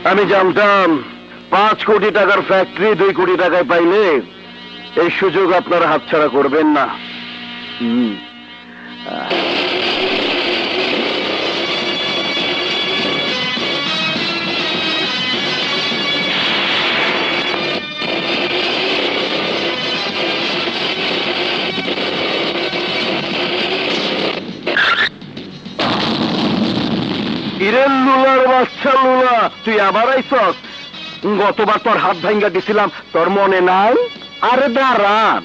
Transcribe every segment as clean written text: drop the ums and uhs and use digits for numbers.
আমি জানতাম 5 কোটি টাকার ফ্যাক্টরি 2 কোটি টাকায় পাইলে এই সুযোগ আপনারা হাতছাড়া করবেন না। ইরেন লুলার বাচ্চা লুলা, তুই আবার আইসস? গতবার তোর হাত ভাঙ্গা দিছিলাম, তোর মনে নাই? আরে দাঁড়ান,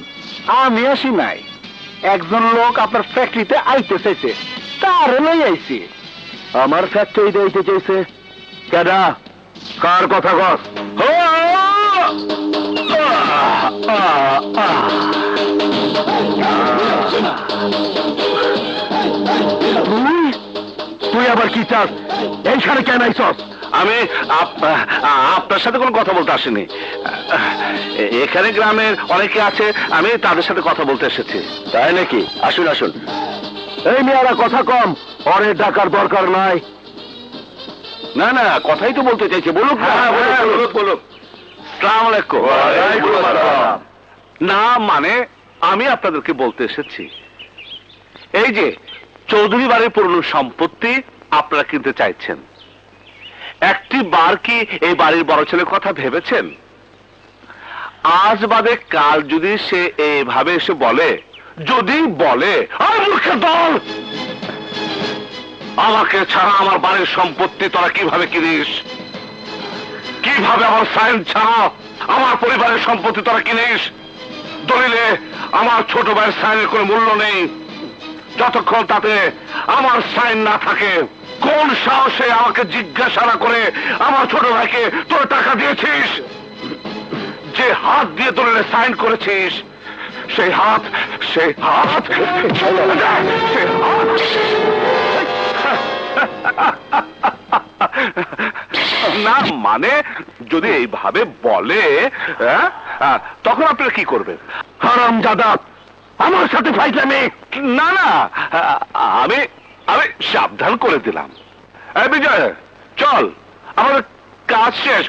আমি আসি নাই, একজন লোক আপনার ফ্যাক্টরিতে আইতে চাইছে, তার লই আইছি। আমার ফ্যাক্টরিতে আইতে চাইছে কেডা? কার কথা কস? তুই আবার কি চাস? এইখানে কেন আইসস? আমি আপনার সাথে কোনো কথা বলতে আসিনি। এখানে গ্রামের অনেকে আছে, আমি তাদের সাথে কথা বলতে এসেছি। তাই নাকি? আসুন আসুন। এই মেয়েরা কথা কম, পরে ডাকার দরকার নাই। না না, কথাই তো বলতে চাইছে, বলুক। বলুক। আসসালামু আলাইকুম। না মানে আমি আপনাদেরকে বলতে এসেছি, এই যে চৌধুরী বাড়ির পুরনো সম্পত্তি আপনারা কিনতে চাইছেন, একটি বার কি এই বাড়ির বড় ছেলের কথা ভেবেছেন? আজ বাদে কাল যদি সে এইভাবে এসে বলে, যদি বলে মূর্খের দল, আমাকে ছাড়া আমার বাড়ির সম্পত্তি তোরা কিভাবে কিনিস, কিভাবে আমার সাইন ছাড়া আমার পরিবারের সম্পত্তি তোরা কিনিস, দলিলে আমার ছোট ভাইয়ের সাইনের কোনো মূল্য নেই যতক্ষণ তাতে আমার সাইন না থাকে। কোন সাহসে আমাকে জিজ্ঞাসা না করে আমার ছোট ভাইকে তোর টাকা দিয়েছিস? যে হাত দিয়ে দলিলে সাইন করেছিস, সেই হাত না মানে যদি এইভাবে বলে তখন আপনারা কি করবেন? হারামজাদা, আমার সাথে ফাইজলামি? না না, আমি সাবধান করে দিলাম। বিজয় চল, আমাদের কাজ শেষ।